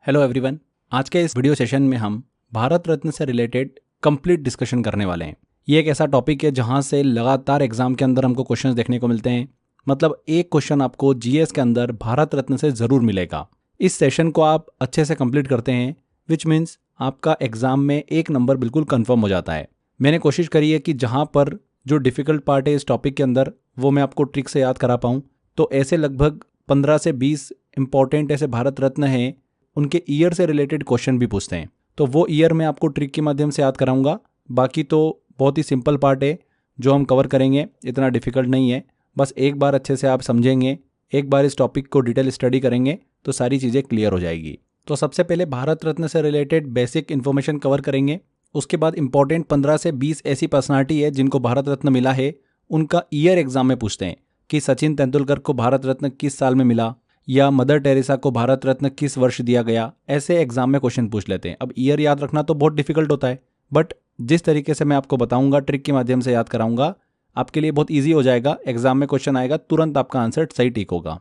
Hello everyone. आज के इस वीडियो सेशन में हम भारत रत्न से रिलेटेड कंप्लीट डिस्कशन करने वाले हैं। ये एक ऐसा टॉपिक है जहां से लगातार एग्जाम के अंदर हमको क्वेश्चंस देखने को मिलते हैं। मतलब एक क्वेश्चन आपको जीएस के अंदर भारत रत्न से ज़रूर मिलेगा। इस सेशन को आप अच्छे से कंप्लीट करते हैं विच मीन्स आपका एग्ज़ाम में एक नंबर बिल्कुल कन्फर्म हो जाता है। मैंने कोशिश करी है कि जहाँ पर जो डिफ़िकल्ट पार्ट है इस टॉपिक के अंदर वो मैं आपको ट्रिक से याद करा पाऊँ। तो ऐसे लगभग 15 से 20 इंपॉर्टेंट ऐसे भारत रत्न हैं, उनके ईयर से रिलेटेड क्वेश्चन भी पूछते हैं। तो वो ईयर मैं आपको ट्रिक के माध्यम से याद कराऊंगा। बाकी तो बहुत ही सिंपल पार्ट है जो हम कवर करेंगे, इतना डिफिकल्ट नहीं है। बस एक बार अच्छे से आप समझेंगे, एक बार इस टॉपिक को डिटेल स्टडी करेंगे तो सारी चीज़ें क्लियर हो जाएगी। तो सबसे पहले भारत रत्न से रिलेटेड बेसिक इन्फॉर्मेशन कवर करेंगे। उसके बाद इंपॉर्टेंट 15 से 20 ऐसी पर्सनालिटी है जिनको भारत रत्न मिला है, उनका ईयर एग्जाम में पूछते हैं कि सचिन तेंदुलकर को भारत रत्न किस साल में मिला या मदर टेरेसा को भारत रत्न किस वर्ष दिया गया। ऐसे एग्जाम में क्वेश्चन पूछ लेते हैं। अब ईयर याद रखना तो बहुत डिफिकल्ट होता है, बट जिस तरीके से मैं आपको बताऊंगा, ट्रिक के माध्यम से याद कराऊंगा, आपके लिए बहुत इजी हो जाएगा। एग्जाम में क्वेश्चन आएगा, तुरंत आपका आंसर सही टिक होगा।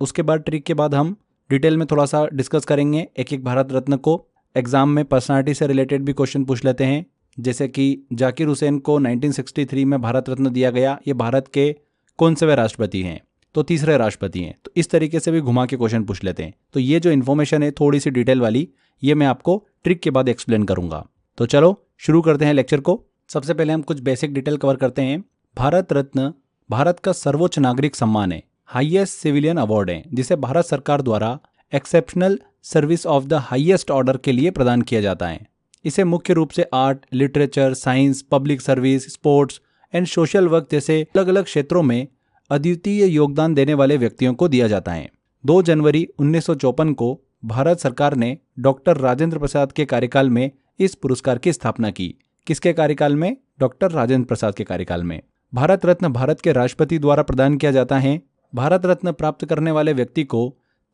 उसके बाद ट्रिक के बाद हम डिटेल में थोड़ा सा डिस्कस करेंगे एक एक भारत रत्न को। एग्जाम में पर्सनालिटी से रिलेटेड भी क्वेश्चन पूछ लेते हैं, जैसे कि जाकिर हुसैन को 1963 में भारत रत्न दिया गया, ये भारत के कौन से वे राष्ट्रपति हैं? तो तीसरे राष्ट्रपति हैं। तो इस तरीके से भी घुमा के क्वेश्चन पूछ लेते हैं। तो ये जो इन्फॉर्मेशन है थोड़ी सी डिटेल वाली, ये मैं आपको ट्रिक के बाद एक्सप्लेन करूंगा। तो चलो शुरू करते हैं लेक्चर को। सबसे पहले हम कुछ बेसिक डिटेल कवर करते हैं। भारत रत्न भारत का सर्वोच्च नागरिक सम्मान है, हाईएस्ट सिविलियन अवार्ड है, जिसे भारत सरकार द्वारा exceptional service of the highest order के लिए प्रदान किया जाता है। इसे मुख्य रूप से art, literature, science, public service, sports and social work जैसे अलग अलग क्षेत्रों में अद्वितीय योगदान देने वाले व्यक्तियों को दिया जाता है। 2 जनवरी 1954 को भारत सरकार ने डॉक्टर राजेंद्र प्रसाद के कार्यकाल में इस पुरस्कार की स्थापना की। किसके कार्यकाल में? डॉक्टर राजेंद्र प्रसाद के कार्यकाल में। भारत रत्न भारत के राष्ट्रपति द्वारा प्रदान किया जाता है। भारत रत्न प्राप्त करने वाले व्यक्ति को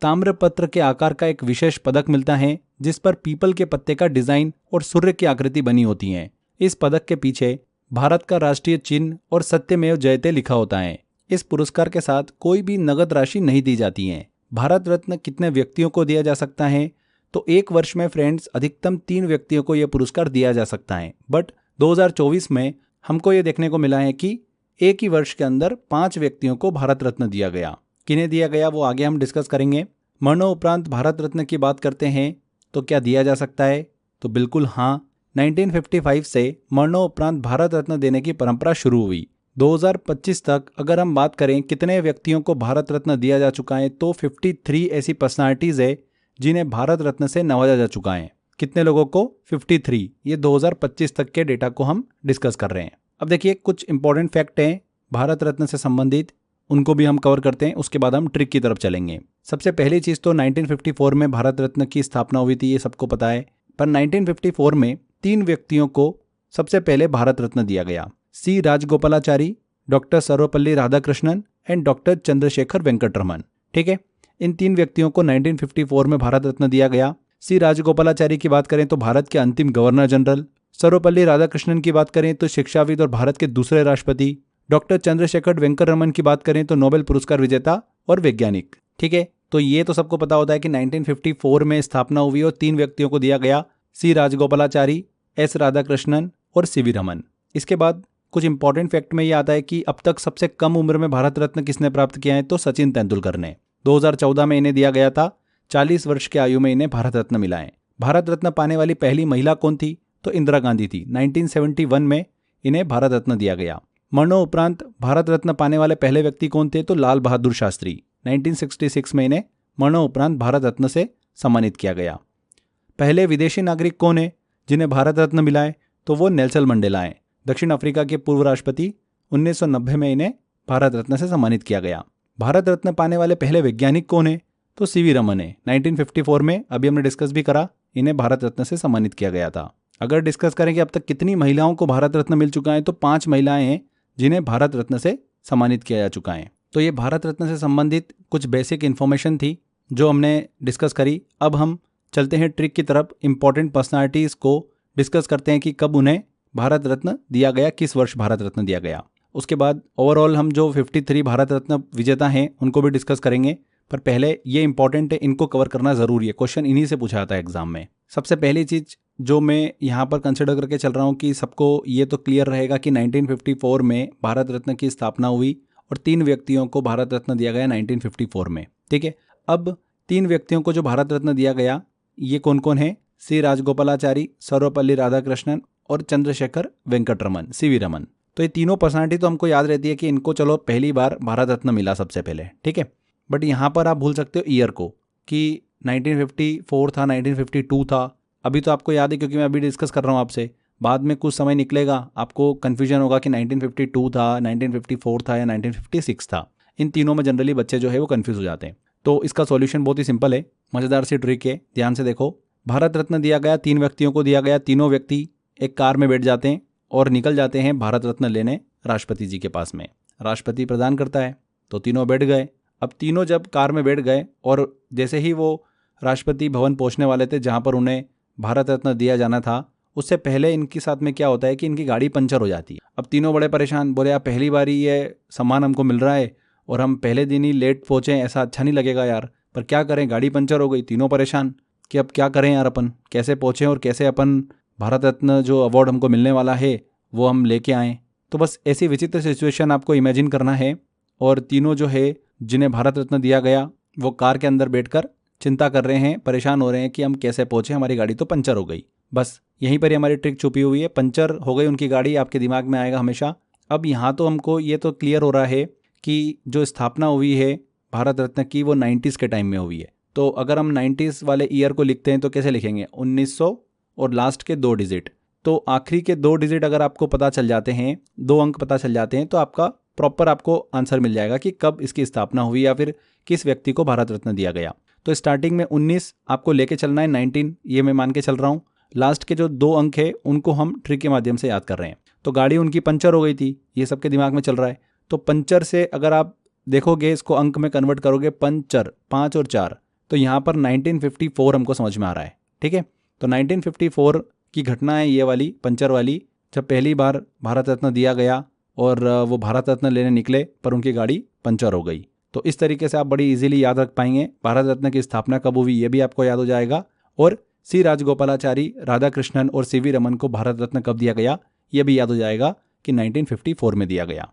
ताम्रपत्र के आकार का एक विशेष पदक मिलता है, जिस पर पीपल के पत्ते का डिजाइन और सूर्य की आकृति बनी होती है। इस पदक के पीछे भारत का राष्ट्रीय चिन्ह और सत्यमेव जयते लिखा होता है। इस पुरस्कार के साथ कोई भी नगद राशि नहीं दी जाती है। भारत रत्न कितने व्यक्तियों को दिया जा सकता है? तो एक वर्ष में फ्रेंड्स अधिकतम 3 व्यक्तियों को यह पुरस्कार दिया जा सकता है। बट 2024 में हमको ये देखने को मिला है कि एक ही वर्ष के अंदर 5 व्यक्तियों को भारत रत्न दिया गया। किन्हें दिया गया वो आगे हम डिस्कस करेंगे। मरणोपरांत भारत रत्न की बात करते हैं तो क्या दिया जा सकता है? तो बिल्कुल हाँ। 1955 से मरणोपरांत भारत रत्न देने की परंपरा शुरू हुई। 2025 तक अगर हम बात करें कितने व्यक्तियों को भारत रत्न दिया जा चुका है, तो 53 ऐसी पर्सनालिटीज़ है जिन्हें भारत रत्न से नवाजा जा चुका है। कितने लोगों को? 53। ये 2025 तक के डेटा को हम डिस्कस कर रहे हैं। अब देखिए कुछ इंपॉर्टेंट फैक्ट हैं भारत रत्न से संबंधित, उनको भी हम कवर करते हैं। उसके बाद हम ट्रिक की तरफ चलेंगे। सबसे पहली चीज़ तो 1954 में भारत रत्न की स्थापना हुई थी, ये सबको पता है। पर 1954 में 3 व्यक्तियों को सबसे पहले भारत रत्न दिया गया। C Rajagopalachari, doctor Sarvepalli Radhakrishnan and doctor Chandrashekhar Venkataraman. ठीक है, इन 3 व्यक्तियों को 1954 में भारत रत्न दिया गया। सी राजगोपालाचारी की बात करें तो भारत के अंतिम गवर्नर जनरल, सर्वपल्ली राधाकृष्णन की बात करें तो शिक्षाविद और भारत के दूसरे राष्ट्रपति, डॉक्टर चंद्रशेखर वेंकटरमन की बात करें तो नोबेल पुरस्कार विजेता और वैज्ञानिक। ठीक है, तो ये तो सबको पता होता है कि 1954 में स्थापना हुई और 3 व्यक्तियों को दिया गया, सी राजगोपालाचारी, एस राधाकृष्णन और सीवी रमन। इसके बाद कुछ इंपॉर्टेंट फैक्ट में ये आता है कि अब तक सबसे कम उम्र में भारत रत्न किसने प्राप्त किया है? तो सचिन तेंदुलकर ने। 2014 में इन्हें दिया गया था। 40 वर्ष की आयु में इन्हें भारत रत्न मिला है। भारत रत्न पाने वाली पहली महिला कौन थी? तो इंदिरा गांधी थी। 1971 में इन्हें भारत रत्न दिया गया। मरणोपरांत भारत रत्न पाने वाले पहले व्यक्ति कौन थे? तो लाल बहादुर शास्त्री। 1966 में इन्हें मरणोपरांत भारत रत्न से सम्मानित किया गया। पहले विदेशी नागरिक कौन है जिन्हें भारत रत्न मिला है? तो वो नेल्सन मंडेला है, दक्षिण अफ्रीका के पूर्व राष्ट्रपति। 1990 में इन्हें भारत रत्न से सम्मानित किया गया। भारत रत्न पाने वाले पहले वैज्ञानिक कौन है? तो सीवी रमन है। 1954 में, अभी हमने डिस्कस भी करा, इन्हें भारत रत्न से सम्मानित किया गया था। अगर डिस्कस करें कि अब तक कितनी महिलाओं को भारत रत्न मिल चुका है, तो 5 महिलाएं हैं जिन्हें भारत रत्न से सम्मानित किया जा चुका है। तो ये भारत रत्न से संबंधित कुछ बेसिक इन्फॉर्मेशन थी जो हमने डिस्कस करी। अब हम चलते हैं ट्रिक की तरफ। इंपॉर्टेंट पर्सनालिटीज़ को डिस्कस करते हैं कि कब उन्हें भारत रत्न दिया गया, किस वर्ष भारत रत्न दिया गया। उसके बाद ओवरऑल हम जो 53 भारत रत्न विजेता हैं उनको भी डिस्कस करेंगे। पर पहले ये इंपॉर्टेंट है, इनको कवर करना ज़रूरी है, क्वेश्चन इन्हीं से पूछा जाता है एग्जाम में। सबसे पहली चीज़ जो मैं यहाँ पर कंसिडर करके चल रहा हूँ कि सबको ये तो क्लियर रहेगा कि 1954 में भारत रत्न की स्थापना हुई और 3 व्यक्तियों को भारत रत्न दिया गया 1954 में। ठीक है, अब 3 व्यक्तियों को जो भारत रत्न दिया गया ये कौन कौन है? सी राजगोपालाचारी, सर्वपल्ली राधाकृष्णन और चंद्रशेखर वेंकट रमन, सीवी रमन। तो ये तीनों पर्सनालिटी तो हमको याद रहती है कि इनको चलो पहली बार भारत रत्न मिला सबसे पहले, ठीक है। बट यहाँ पर आप भूल सकते हो ईयर को कि 1954 था, 1952 था। अभी तो आपको याद है क्योंकि मैं अभी डिस्कस कर रहा हूँ आपसे। बाद में कुछ समय निकलेगा आपको कन्फ्यूजन होगा कि 1952 था, 1954 था या 1956 था। इन तीनों में जनरली बच्चे जो है वो कन्फ्यूज हो जाते हैं। तो इसका सॉल्यूशन बहुत ही सिंपल है, मज़ेदार सी ट्रिक है, ध्यान से देखो। भारत रत्न दिया गया, 3 व्यक्तियों को दिया गया, तीनों व्यक्ति एक कार में बैठ जाते हैं और निकल जाते हैं भारत रत्न लेने राष्ट्रपति जी के पास में। राष्ट्रपति प्रदान करता है तो तीनों बैठ गए। अब तीनों जब कार में बैठ गए और जैसे ही वो राष्ट्रपति भवन पहुंचने वाले थे जहां पर उन्हें भारत रत्न दिया जाना था, उससे पहले इनके साथ में क्या होता है कि इनकी गाड़ी पंचर हो जाती है। अब तीनों बड़े परेशान, बोले यार पहली बार ही ये सम्मान हमको मिल रहा है और हम पहले दिन ही लेट पहुँचे, ऐसा अच्छा नहीं लगेगा यार, पर क्या करें, गाड़ी पंचर हो गई। तीनों परेशान कि अब क्या करें यार, अपन कैसे पहुँचें और कैसे अपन भारत रत्न जो अवार्ड हमको मिलने वाला है वो हम लेके आएँ। तो बस ऐसी विचित्र सिचुएशन आपको इमेजिन करना है और तीनों जो है जिन्हें भारत रत्न दिया गया वो कार के अंदर बैठकर चिंता कर रहे हैं, परेशान हो रहे हैं कि हम कैसे पहुँचे, हमारी गाड़ी तो पंचर हो गई। बस यहीं पर ही हमारी ट्रिक छुपी हुई है। पंचर हो गई उनकी गाड़ी, आपके दिमाग में आएगा हमेशा। अब यहाँ तो हमको ये तो क्लियर हो रहा है कि जो स्थापना हुई है भारत रत्न की वो 90s के टाइम में हुई है। तो अगर हम 90s वाले ईयर को लिखते हैं तो कैसे लिखेंगे? 1900 और लास्ट के 2 डिजिट। तो आखिरी के 2 डिजिट अगर आपको पता चल जाते हैं, 2 अंक पता चल जाते हैं, तो आपका प्रॉपर आपको आंसर मिल जाएगा कि कब इसकी स्थापना हुई या फिर किस व्यक्ति को भारत रत्न दिया गया। तो स्टार्टिंग में 19 आपको लेके चलना है, 19 ये मैं मान के चल रहा हूँ। लास्ट के जो 2 अंक है उनको हम ट्रिक के माध्यम से याद कर रहे हैं। तो गाड़ी उनकी पंचर हो गई थी, ये सबके दिमाग में चल रहा है। तो पंचर से अगर आप देखोगे, इसको अंक में कन्वर्ट करोगे, पंचर 5 और 4, तो यहाँ पर 1954 हमको समझ में आ रहा है। ठीक है, तो 1954 की घटना है ये वाली, पंचर वाली, जब पहली बार भारत रत्न दिया गया और वो भारत रत्न लेने निकले पर उनकी गाड़ी पंचर हो गई। तो इस तरीके से आप बड़ी इजीली याद रख पाएंगे। भारत रत्न की स्थापना कब हुई ये भी आपको याद हो जाएगा, और सी राजगोपालाचारी, राधाकृष्णन और सीवी रमन को भारत रत्न कब दिया गया ये भी याद हो जाएगा कि 1954 में दिया गया।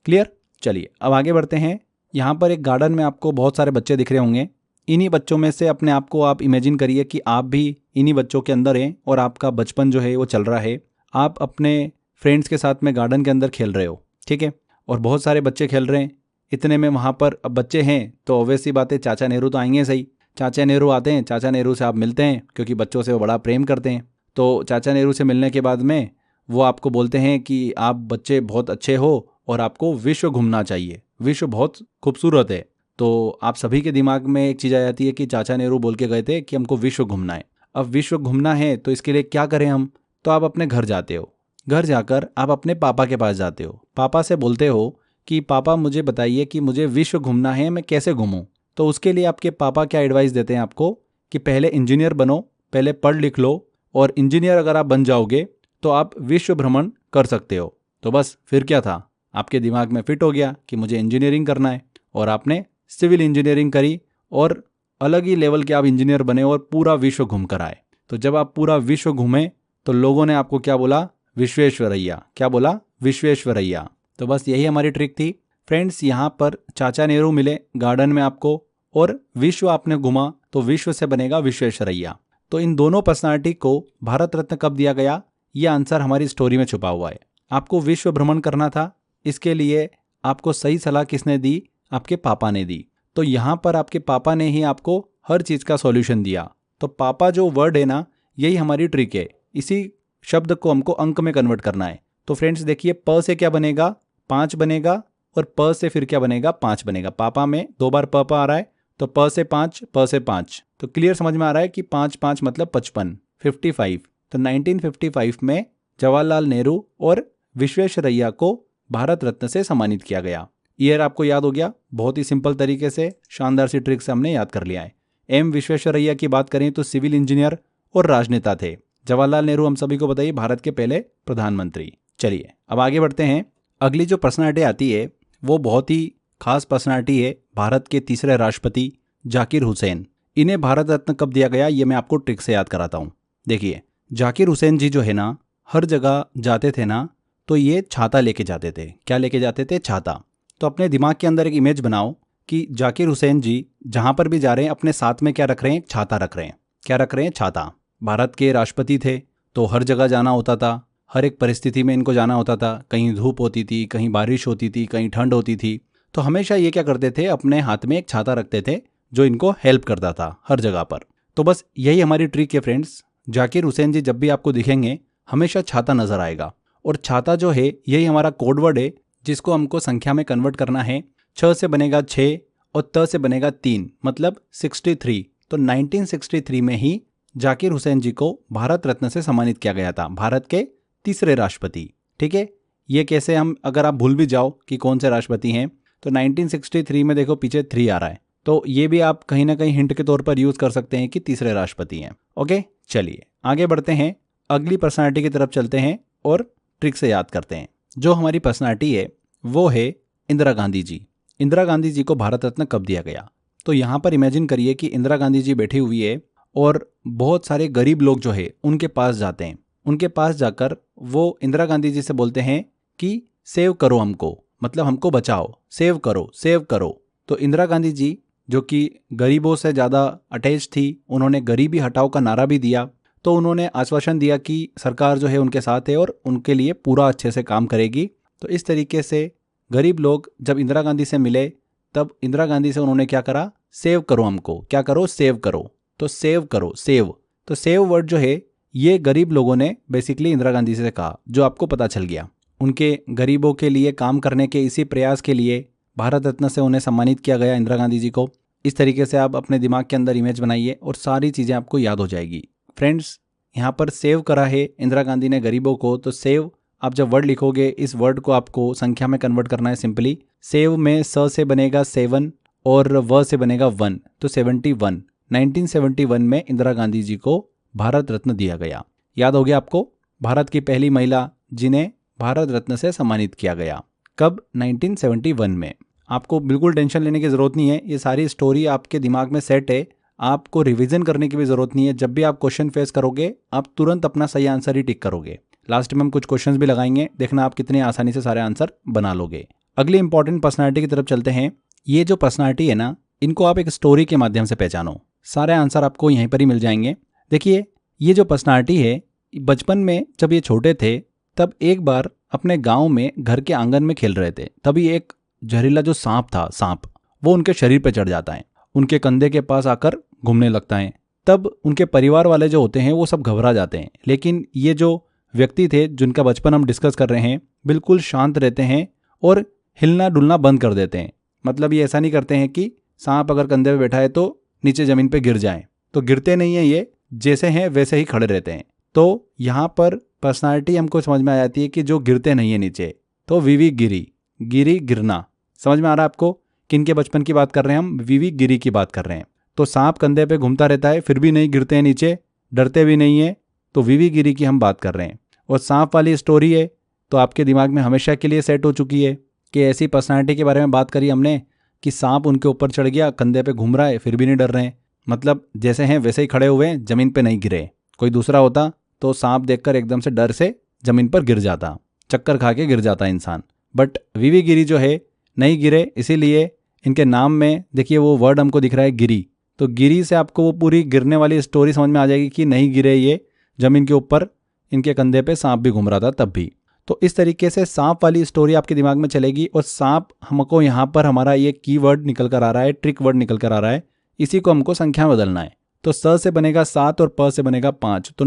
क्लियर? चलिए अब आगे बढ़ते हैं। यहाँ पर एक गार्डन में आपको बहुत सारे बच्चे दिख रहे होंगे। इन्हीं बच्चों में से अपने आप को आप इमेजिन करिए कि आप भी इन्हीं बच्चों के अंदर हैं और आपका बचपन जो है वो चल रहा है। आप अपने फ्रेंड्स के साथ में गार्डन के अंदर खेल रहे हो, ठीक है, और बहुत सारे बच्चे खेल रहे हैं। इतने में वहाँ पर अब बच्चे हैं तो ऑब्वियस सी बात है, चाचा नेहरू तो आएंगे सही। चाचा नेहरू आते हैं, चाचा नेहरू से आप मिलते हैं क्योंकि बच्चों से वो बड़ा प्रेम करते हैं। तो चाचा नेहरू से मिलने के बाद में वो आपको बोलते हैं कि आप बच्चे बहुत अच्छे हो और आपको विश्व घूमना चाहिए, विश्व बहुत खूबसूरत है। तो आप सभी के दिमाग में एक चीज़ आ जाती है कि चाचा नेहरू बोल के गए थे कि हमको विश्व घूमना है। अब विश्व घूमना है तो इसके लिए क्या करें हम? तो आप अपने घर जाते हो। घर जाकर आप अपने पापा के पास जाते हो। पापा से बोलते हो कि पापा मुझे बताइए कि मुझे विश्व घूमना है, मैं कैसे घूमूं? तो उसके लिए आपके पापा क्या एडवाइस देते हैं आपको कि पहले इंजीनियर बनो, पहले पढ़ लिख लो, और इंजीनियर अगर आप बन जाओगे तो आप विश्व भ्रमण कर सकते हो। तो बस फिर क्या था, आपके दिमाग में फिट हो गया कि मुझे इंजीनियरिंग करना है, और आपने सिविल इंजीनियरिंग करी और अलग ही लेवल के आप इंजीनियर बने और पूरा विश्व घूम कर आए। तो जब आप पूरा विश्व घूमे तो लोगों ने आपको क्या बोला? विश्वेश्वरैया। क्या बोला? विश्वेश्वरैया। तो बस यही हमारी ट्रिक थी फ्रेंड्स। यहाँ पर चाचा नेहरू मिले गार्डन में आपको और विश्व आपने घुमा तो विश्व से बनेगा विश्वेश्वरैया। तो इन दोनों पर्सनालिटी को भारत रत्न कब दिया गया ये आंसर हमारी स्टोरी में छुपा हुआ है। आपको विश्व भ्रमण करना था, इसके लिए आपको सही सलाह किसने दी? आपके पापा ने दी। तो यहाँ पर आपके पापा ने ही आपको हर चीज़ का सॉल्यूशन दिया। तो पापा जो वर्ड है ना, यही हमारी ट्रिक है। इसी शब्द को हमको अंक में कन्वर्ट करना है। तो फ्रेंड्स देखिए, प से क्या बनेगा? 5 बनेगा, और प से फिर क्या बनेगा? 5 बनेगा। पापा में 2 बार प आ रहा है तो प से 5, प से 5। तो क्लियर समझ में आ रहा है कि 5 5 मतलब 55, 55। तो 1955 में जवाहरलाल नेहरू और विश्वेश्वरैया को भारत रत्न से सम्मानित किया गया। ईयर आपको याद हो गया, बहुत ही सिंपल तरीके से, शानदार सी ट्रिक से हमने याद कर लिया है। एम विश्वेश्वरैया की बात करें तो सिविल इंजीनियर और राजनेता थे। जवाहरलाल नेहरू हम सभी को बताइए भारत के पहले प्रधानमंत्री। चलिए अब आगे बढ़ते हैं। अगली जो पर्सनालिटी आती है वो बहुत ही खास पर्सनालिटी है, भारत के तीसरे राष्ट्रपति जाकिर हुसैन। इन्हें भारत रत्न कब दिया गया ये मैं आपको ट्रिक से याद कराता हूँ। देखिए, जाकिर हुसैन जी जो है ना, हर जगह जाते थे ना तो ये छाता लेके जाते थे। क्या लेके जाते थे? छाता। तो अपने दिमाग के अंदर एक इमेज बनाओ कि जाकिर हुसैन जी जहाँ पर भी जा रहे हैं अपने साथ में क्या रख रहे हैं? एक छाता रख रहे हैं। क्या रख रहे हैं? छाता। भारत के राष्ट्रपति थे तो हर जगह जाना होता था, हर एक परिस्थिति में इनको जाना होता था। कहीं धूप होती थी, कहीं बारिश होती थी, कहीं ठंड होती थी, तो हमेशा ये क्या करते थे? अपने हाथ में एक छाता रखते थे जो इनको हेल्प करता था हर जगह पर। तो बस यही हमारी ट्रिक है फ्रेंड्स। जाकिर हुसैन जी जब भी आपको दिखेंगे हमेशा छाता नजर आएगा। और छाता जो है यही हमारा कोडवर्ड है जिसको हमको संख्या में कन्वर्ट करना है। 6 से बनेगा 6 और त से बनेगा 3, मतलब 63। तो 1963 में ही जाकिर हुसैन जी को भारत रत्न से सम्मानित किया गया था, भारत के तीसरे राष्ट्रपति। ठीक है, ये कैसे, हम अगर आप भूल भी जाओ कि कौन से राष्ट्रपति हैं तो 1963 में देखो पीछे 3 आ रहा है, तो ये भी आप कहीं ना कहीं हिंट के तौर पर यूज कर सकते हैं कि तीसरे राष्ट्रपति हैं। ओके, चलिए आगे बढ़ते हैं, अगली पर्सनालिटी की तरफ चलते हैं और ट्रिक से याद करते हैं। जो हमारी पर्सनालिटी है वो है इंदिरा गांधी जी। इंदिरा गांधी जी को भारत रत्न कब दिया गया? तो यहाँ पर इमेजिन करिए कि इंदिरा गांधी जी बैठी हुई है और बहुत सारे गरीब लोग जो है उनके पास जाते हैं। उनके पास जाकर वो इंदिरा गांधी जी से बोलते हैं कि सेव करो हमको, मतलब हमको बचाओ, सेव करो, सेव करो। तो इंदिरा गांधी जी जो कि गरीबों से ज़्यादा अटैच थी, उन्होंने गरीबी हटाओ का नारा भी दिया। तो उन्होंने आश्वासन दिया कि सरकार जो है उनके साथ है और उनके लिए पूरा अच्छे से काम करेगी। तो इस तरीके से गरीब लोग जब इंदिरा गांधी से मिले तब इंदिरा गांधी से उन्होंने क्या करा? सेव करो हमको। क्या करो? सेव करो। तो सेव करो, सेव। तो सेव वर्ड जो है ये गरीब लोगों ने बेसिकली इंदिरा गांधी से कहा, जो आपको पता चल गया। उनके गरीबों के लिए काम करने के इसी प्रयास के लिए भारत रत्न से उन्हें सम्मानित किया गया, इंदिरा गांधी जी को। इस तरीके से आप अपने दिमाग के अंदर इमेज बनाइए और सारी चीज़ें आपको याद हो जाएगी। फ्रेंड्स, यहाँ पर सेव करा है इंदिरा गांधी ने गरीबों को, तो सेव आप जब वर्ड लिखोगे इस वर्ड को आपको संख्या में कन्वर्ट करना है सिंपली। सेव में स से बनेगा 7 और व से बनेगा 1, तो 71। 1971 में इंदिरा गांधी जी को भारत रत्न दिया गया। याद हो गया आपको? भारत की पहली महिला जिन्हें भारत रत्न से सम्मानित किया गया। कब? 1971 में। आपको बिल्कुल टेंशन लेने की ज़रूरत नहीं है, ये सारी स्टोरी आपके दिमाग में सेट है, आपको रिवीजन करने की भी ज़रूरत नहीं है। जब भी आप क्वेश्चन फेस करोगे आप तुरंत अपना सही आंसर ही टिक करोगे। लास्ट में हम कुछ क्वेश्चंस भी लगाएंगे, देखना आप कितने आसानी से सारे आंसर बना लोगे। अगली इंपॉर्टेंट पर्सनालिटी की तरफ चलते हैं। ये जो पर्सनालिटी है ना, इनको आप एक स्टोरी के माध्यम से पहचानो। सारे आंसर आपको यहीं पर ही मिल जाएंगे। देखिए, ये जो पर्सनालिटी है, बचपन में जब ये छोटे थे तब एक बार अपने गांव में घर के आंगन में खेल रहे थे, तभी एक जहरीला जो सांप था, सांप, वो उनके शरीर पर चढ़ जाता है, उनके कंधे के पास आकर घूमने लगता है। तब उनके परिवार वाले जो होते हैं वो सब घबरा जाते हैं, लेकिन ये जो व्यक्ति थे जिनका बचपन हम डिस्कस कर रहे हैं बिल्कुल शांत रहते हैं और हिलना डुलना बंद कर देते हैं। मतलब ये ऐसा नहीं करते हैं कि सांप अगर कंधे पे बैठा है तो नीचे ज़मीन पे गिर जाएं, तो गिरते नहीं हैं, ये जैसे हैं वैसे ही खड़े रहते हैं। तो यहाँ पर पर्सनालिटी हमको समझ में आ जाती है कि जो गिरते नहीं है नीचे, तो वीवी गिरी, गिरी गिरना। समझ में आ रहा है आपको किन के बचपन की बात कर रहे हैं हम? वीवी गिरी की बात कर रहे हैं। तो सांप कंधे पे घूमता रहता है फिर भी नहीं गिरते हैं नीचे, डरते भी नहीं है, तो वीवी गिरी की हम बात कर रहे हैं। और सांप वाली स्टोरी है तो आपके दिमाग में हमेशा के लिए सेट हो चुकी है कि ऐसी पर्सनालिटी के बारे में बात करी हमने कि सांप उनके ऊपर चढ़ गया, कंधे पे घूम रहा है फिर भी नहीं डर रहे हैं, मतलब जैसे हैं वैसे ही खड़े हुए हैं, जमीन पे नहीं गिरे। कोई दूसरा होता तो सांप देखकर एकदम से डर से जमीन पर गिर जाता, चक्कर खा के गिर जाता इंसान। बट वीवी गिरी जो है नहीं गिरे, इसीलिए इनके नाम में देखिए वो वर्ड हमको दिख रहा है गिरी। तो गिरी से आपको वो पूरी गिरने वाली स्टोरी समझ में आ जाएगी कि नहीं गिरे ये जमीन के ऊपर, इनके कंधे पे सांप भी घूम रहा था तब भी। तो इस तरीके से सांप वाली स्टोरी आपके दिमाग में चलेगी। और सांप हमको यहाँ पर हमारा ये कीवर्ड निकल कर आ रहा है, ट्रिक वर्ड निकल कर आ रहा है, इसी को हमको संख्या में बदलना है। तो स से बनेगा 7 और प से बनेगा 5, तो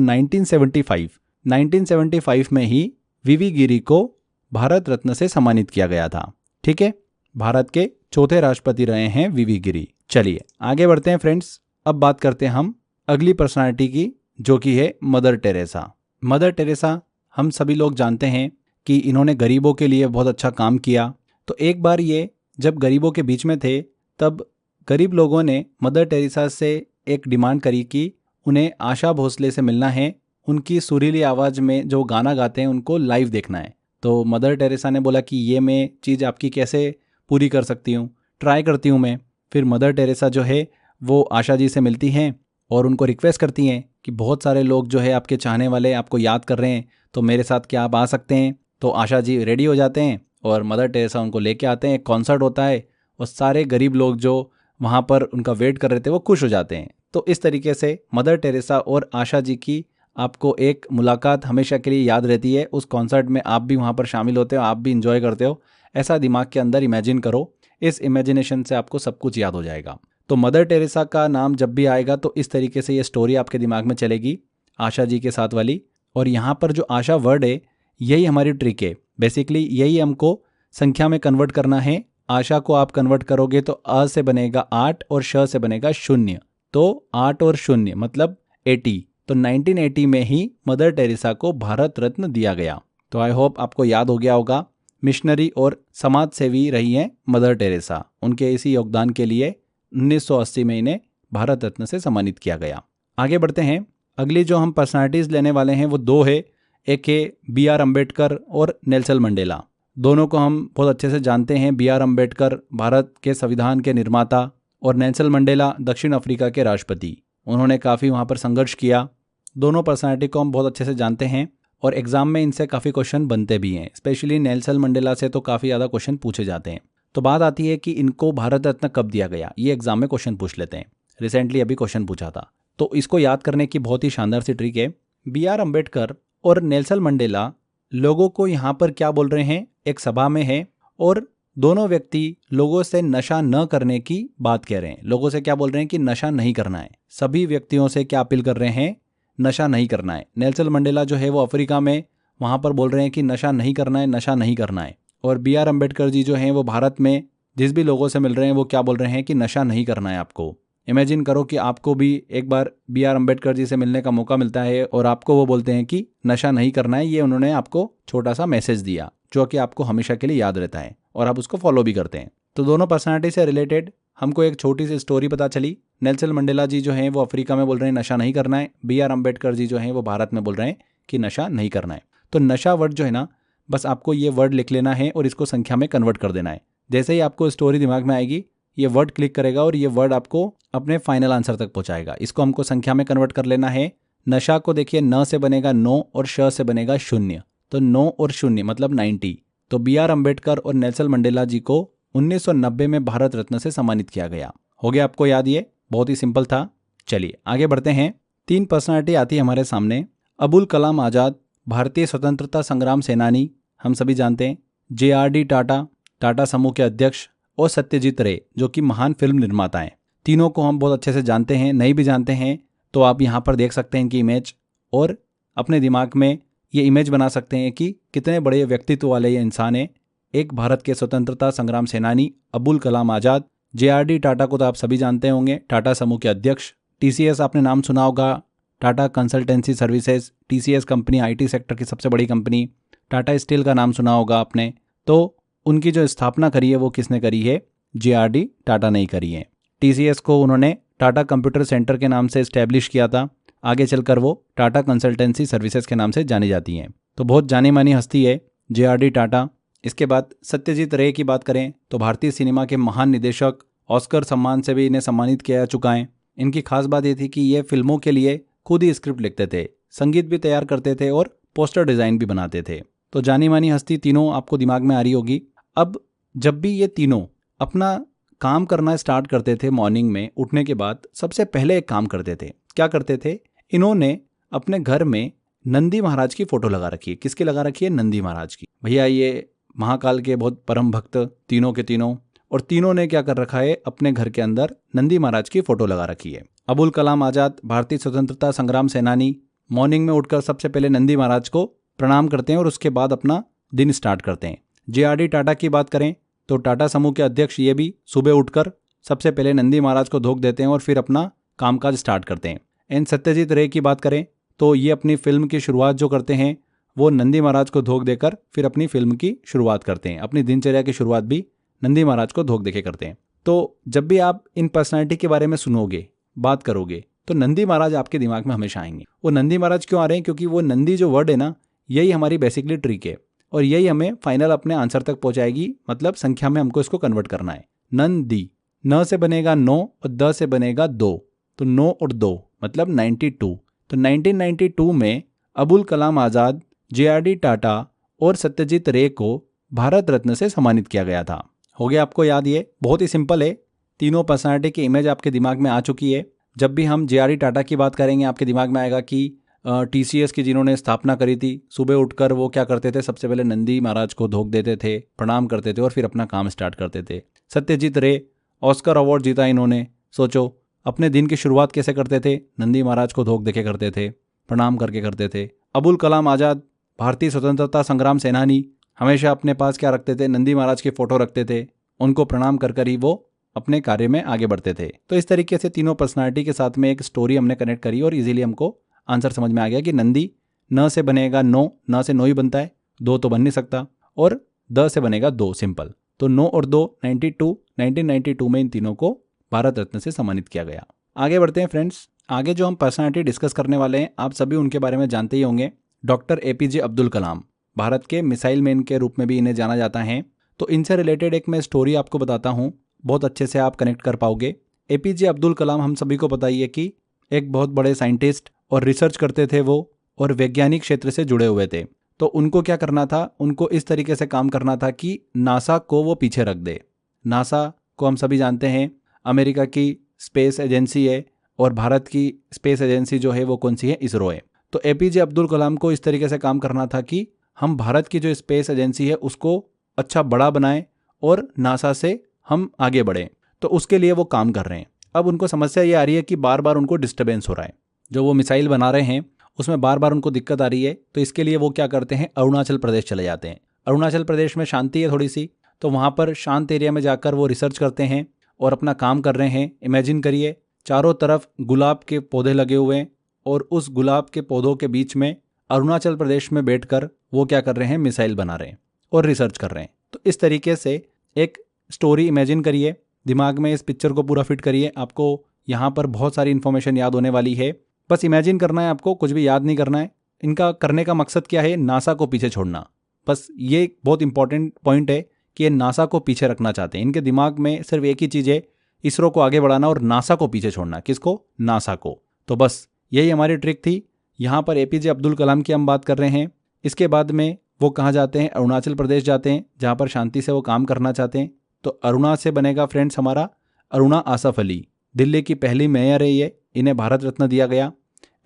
1975 में ही वीवी गिरी को भारत रत्न से सम्मानित किया गया था। ठीक है, भारत के चौथे राष्ट्रपति रहे हैं वीवी गिरी। चलिए आगे बढ़ते हैं फ्रेंड्स, अब बात करते हैं हम अगली पर्सनालिटी की, जो कि है मदर टेरेसा। मदर टेरेसा हम सभी लोग जानते हैं कि इन्होंने गरीबों के लिए बहुत अच्छा काम किया। तो एक बार ये जब गरीबों के बीच में थे तब गरीब लोगों ने मदर टेरेसा से एक डिमांड करी कि उन्हें आशा भोसले से मिलना है, उनकी सुरीली आवाज़ में जो गाना गाते हैं उनको लाइव देखना है। तो मदर टेरेसा ने बोला कि ये मैं चीज़ आपकी कैसे पूरी कर सकती हूँ, ट्राई करती हूँ मैं। फिर मदर टेरेसा जो है वो आशा जी से मिलती हैं और उनको रिक्वेस्ट करती हैं कि बहुत सारे लोग जो है आपके चाहने वाले आपको याद कर रहे हैं, तो मेरे साथ क्या आप आ सकते हैं। तो आशा जी रेडी हो जाते हैं और मदर टेरेसा उनको लेके आते हैं। एक कॉन्सर्ट होता है और सारे गरीब लोग जो वहाँ पर उनका वेट कर रहे थे वो खुश हो जाते हैं। तो इस तरीके से मदर टेरेसा और आशा जी की आपको एक मुलाकात हमेशा के लिए याद रहती है। उस कॉन्सर्ट में आप भी वहाँ पर शामिल होते हो, आप भी इंजॉय करते हो। ऐसा दिमाग के अंदर इमेजिन करो, इस इमेजिनेशन से आपको सब कुछ याद हो जाएगा। तो मदर टेरेसा का नाम जब भी आएगा तो इस तरीके से ये स्टोरी आपके दिमाग में चलेगी आशा जी के साथ वाली। और यहाँ पर जो आशा वर्ड है यही हमारी ट्रिक है। बेसिकली यही हमको संख्या में कन्वर्ट करना है। आशा को आप कन्वर्ट करोगे तो अ से बनेगा 8 और श से बनेगा 0। तो 8 और 0 मतलब 80। तो 1980 में ही मदर टेरेसा को भारत रत्न दिया गया। तो आई होप आपको याद हो गया होगा। मिशनरी और समाज सेवी रही हैं मदर टेरेसा। उनके इसी योगदान के लिए 1980 में इन्हें भारत रत्न से सम्मानित किया गया। आगे बढ़ते हैं। अगली जो हम पर्सनालिटीज़ लेने वाले हैं वो दो है। एक है B.R. अम्बेडकर और नेल्सन मंडेला। दोनों को हम बहुत अच्छे से जानते हैं। B.R. अम्बेडकर भारत के संविधान के निर्माता और नेल्सन मंडेला दक्षिण अफ्रीका के राष्ट्रपति। उन्होंने काफ़ी वहाँ पर संघर्ष किया। दोनों पर्सनालिटी को हम बहुत अच्छे से जानते हैं और एग्जाम में इनसे काफ़ी क्वेश्चन बनते भी हैं। स्पेशली नेल्सन मंडेला से तो काफ़ी ज़्यादा क्वेश्चन पूछे जाते हैं। तो बात आती है कि इनको भारत रत्न कब दिया गया, ये एग्जाम में क्वेश्चन पूछ लेते हैं। रिसेंटली अभी क्वेश्चन पूछा था, तो इसको याद करने की बहुत ही शानदार सी ट्रिक है। B.R. अम्बेडकर और नेल्सन मंडेला लोगों को यहाँ पर क्या बोल रहे हैं, एक सभा में है और दोनों व्यक्ति लोगों से नशा न करने की बात कह रहे हैं। लोगों से क्या बोल रहे हैं कि नशा नहीं करना है। सभी व्यक्तियों से क्या अपील कर रहे हैं, नशा नहीं करना है। नेल्सन मंडेला जो है वो अफ्रीका में वहाँ पर बोल रहे हैं कि नशा नहीं करना है, नशा नहीं करना है। और B.R. अम्बेडकर जी जो हैं वो भारत में जिस भी लोगों से मिल रहे हैं वो क्या बोल रहे हैं कि नशा नहीं करना है आपको। इमेजिन करो कि आपको भी एक बार B.R. अम्बेडकर जी से मिलने का मौका मिलता है और आपको वो बोलते हैं कि नशा नहीं करना है। ये उन्होंने आपको छोटा सा मैसेज दिया जो कि आपको हमेशा के लिए याद रहता है और आप उसको फॉलो भी करते हैं। तो दोनों पर्सनालिटी से रिलेटेड हमको एक छोटी सी स्टोरी पता चली। नेल्सन मंडेला जी जो हैं वो अफ्रीका में बोल रहे हैं नशा नहीं करना है। B.R. अम्बेडकर जी जो हैं वो भारत में बोल रहे हैं कि नशा नहीं करना है। तो नशा वर्ड जो है ना, बस आपको ये वर्ड लिख लेना है और इसको संख्या में कन्वर्ट कर देना है। जैसे ही आपको स्टोरी दिमाग में आएगी ये वर्ड क्लिक करेगा और ये वर्ड आपको अपने फाइनल आंसर तक पहुंचाएगा। इसको हमको संख्या में कन्वर्ट कर लेना है। नशा को देखिए, न से बनेगा 9 और श से बनेगा 0। तो 9 और 0 मतलब 90। तो B.R. अम्बेडकर और नेल्सन मंडेला जी को 1990 में भारत रत्न से सम्मानित किया गया। हो गया आपको याद, ये बहुत ही सिंपल था। चलिए आगे बढ़ते हैं। 3 पर्सनालिटी आती है हमारे सामने। अबुल कलाम आज़ाद, भारतीय स्वतंत्रता संग्राम सेनानी, हम सभी जानते हैं। J.R.D. टाटा, टाटा समूह के अध्यक्ष, और सत्यजीत रे जो कि महान फिल्म निर्माता हैं। तीनों को हम बहुत अच्छे से जानते हैं। नहीं भी जानते हैं तो आप यहाँ पर देख सकते हैं इनकी इमेज और अपने दिमाग में ये इमेज बना सकते हैं कि कितने बड़े व्यक्तित्व वाले ये इंसान हैं। एक भारत के स्वतंत्रता संग्राम सेनानी अबुल कलाम आज़ाद। J.R.D. टाटा को तो आप सभी जानते होंगे, टाटा समूह के अध्यक्ष। TCS आपने नाम सुना होगा, Tata consultancy services. TCS company IT sector की सबसे बड़ी कंपनी। टाटा स्टील का नाम सुना होगा आपने। तो उनकी जो स्थापना करी है वो किसने करी है, J.R.D. टाटा ने ही करी है। TCS को उन्होंने टाटा कंप्यूटर सेंटर के नाम से इस्टेब्लिश किया था। आगे चलकर वो टाटा कंसल्टेंसी सर्विसेज के नाम से जानी जाती हैं। तो बहुत जानी मानी हस्ती है J.R.D. टाटा। इसके बाद सत्यजीत रे की बात करें तो भारतीय सिनेमा के महान निदेशक, ऑस्कर सम्मान से भी इन्हें सम्मानित किया जा चुका है। इनकी खास बात ये थी कि ये फिल्मों के लिए खुद ही स्क्रिप्ट लिखते थे, संगीत भी तैयार करते थे और पोस्टर डिज़ाइन भी बनाते थे। तो जानी मानी हस्ती तीनों आपको दिमाग में आ रही होगी। अब जब भी ये तीनों अपना काम करना स्टार्ट करते थे, मॉर्निंग में उठने के बाद सबसे पहले एक काम करते थे। क्या करते थे, इन्होंने अपने घर में नंदी महाराज की फोटो लगा रखी है। किसकी लगा रखी है, नंदी महाराज की। भैया ये महाकाल के बहुत परम भक्त तीनों के तीनों, और तीनों ने क्या कर रखा है, अपने घर के अंदर नंदी महाराज की फोटो लगा रखी है। अबुल कलाम आज़ाद, भारतीय स्वतंत्रता संग्राम सेनानी, मॉर्निंग में उठकर सबसे पहले नंदी महाराज को प्रणाम करते हैं और उसके बाद अपना दिन स्टार्ट करते हैं। J.R.D. टाटा की बात करें तो टाटा समूह के अध्यक्ष ये भी सुबह उठकर सबसे पहले नंदी महाराज को धोख देते हैं और फिर अपना कामकाज स्टार्ट करते हैं। एन सत्यजीत रे की बात करें तो ये अपनी फिल्म की शुरुआत जो करते हैं वो नंदी महाराज को धोख देकर फिर अपनी फिल्म की शुरुआत करते हैं। अपनी दिनचर्या की शुरुआत भी नंदी महाराज को धोख देके करते हैं। तो जब भी आप इन पर्सनैलिटी के बारे में सुनोगे, बात करोगे, तो नंदी महाराज आपके दिमाग में हमेशा आएंगे। वो नंदी महाराज क्यों आ रहे हैं, क्योंकि वो नंदी जो वर्ड है ना, यही हमारी बेसिकली ट्रिक है और यही हमें फाइनल अपने आंसर तक पहुंचाएगी। मतलब संख्या में हमको इसको कन्वर्ट करना है। नंदी, न से बनेगा 9 और द से बनेगा 2, तो 9 और 2 मतलब 92। तो 1992 में अबुल कलाम आज़ाद, JRD टाटा और सत्यजीत रे को भारत रत्न से सम्मानित किया गया था। हो गया आपको याद? ये बहुत ही सिंपल है। तीनों पर्सनालिटी की इमेज आपके दिमाग में आ चुकी है। जब भी हम JRD टाटा की बात करेंगे आपके दिमाग में आएगा कि TCS की जिन्होंने स्थापना करी थी, सुबह उठकर वो क्या करते थे, सबसे पहले नंदी महाराज को धोख देते थे, प्रणाम करते थे और फिर अपना काम स्टार्ट करते थे। सत्यजीत रे, ऑस्कर अवार्ड जीता इन्होंने। सोचो अपने दिन की शुरुआत कैसे करते थे, नंदी महाराज को धोख देके करते थे, प्रणाम करके करते थे। अबुल कलाम आज़ाद, भारतीय स्वतंत्रता संग्राम सेनानी, हमेशा अपने पास क्या रखते थे, नंदी महाराज की फ़ोटो रखते थे, उनको प्रणाम कर कर ही वो अपने कार्य में आगे बढ़ते थे। तो इस तरीके से तीनों पर्सनालिटी के साथ में एक स्टोरी हमने कनेक्ट करी और इजीली हमको आंसर समझ में आ गया कि नंदी न से बनेगा 9, न से 9 ही बनता है, 2 तो बन नहीं सकता, और द से बनेगा 2, सिंपल। तो 9 और 2 1992 में इन तीनों को भारत रत्न से सम्मानित किया गया। आगे बढ़ते हैं फ्रेंड्स। आगे जो हम पर्सनालिटी डिस्कस करने वाले हैं आप सभी उनके बारे में जानते ही होंगे। डॉक्टर APJ अब्दुल कलाम, भारत के मिसाइल मैन के रूप में भी इन्हें जाना जाता है। तो इनसे रिलेटेड एक मैं स्टोरी आपको बताता हूँ, बहुत अच्छे से आप कनेक्ट कर पाओगे। APJ अब्दुल कलाम हम सभी को पता ही है कि एक बहुत बड़े साइंटिस्ट और रिसर्च करते थे वो, और वैज्ञानिक क्षेत्र से जुड़े हुए थे। तो उनको क्या करना था, उनको इस तरीके से काम करना था कि नासा को वो पीछे रख दे। नासा को हम सभी जानते हैं अमेरिका की स्पेस एजेंसी है, और भारत की स्पेस एजेंसी जो है वो कौन सी है, इसरो है। तो APJ अब्दुल कलाम को इस तरीके से काम करना था कि हम भारत की जो स्पेस एजेंसी है उसको अच्छा बड़ा बनाएं और नासा से हम आगे बढ़ें। तो उसके लिए वो काम कर रहे हैं। अब उनको समस्या ये आ रही है कि बार बार उनको डिस्टर्बेंस हो रहा है, जो वो मिसाइल बना रहे हैं उसमें बार बार उनको दिक्कत आ रही है। तो इसके लिए वो क्या करते हैं, अरुणाचल प्रदेश चले जाते हैं। अरुणाचल प्रदेश में शांति है थोड़ी सी, तो वहाँ पर शांत एरिया में जाकर वो रिसर्च करते हैं और अपना काम कर रहे हैं। इमेजिन करिए चारों तरफ गुलाब के पौधे लगे हुए हैं, और उस गुलाब के पौधों के बीच में अरुणाचल प्रदेश में बैठकर वो क्या कर रहे हैं, मिसाइल बना रहे हैं और रिसर्च कर रहे हैं। तो इस तरीके से एक स्टोरी इमेजिन करिए, दिमाग में इस पिक्चर को पूरा फिट करिए। आपको यहाँ पर बहुत सारी इन्फॉर्मेशन याद होने वाली है। बस इमेजिन करना है आपको, कुछ भी याद नहीं करना है। इनका करने का मकसद क्या है, नासा को पीछे छोड़ना। बस ये बहुत इंपॉर्टेंट पॉइंट है कि ये नासा को पीछे रखना चाहते हैं। इनके दिमाग में सिर्फ एक ही चीज़ है, इसरो को आगे बढ़ाना और नासा को पीछे छोड़ना। किसको? नासा को। तो बस यही हमारी ट्रिक थी। यहाँ पर APJ अब्दुल कलाम की हम बात कर रहे हैं। इसके बाद में वो कहाँ जाते हैं, अरुणाचल प्रदेश जाते हैं, जहाँ पर शांति से वो काम करना चाहते हैं। तो अरुणा से बनेगा फ्रेंड्स हमारा अरुणा आसफ अली, दिल्ली की पहली मेयर है ये, इन्हें भारत रत्न दिया गया।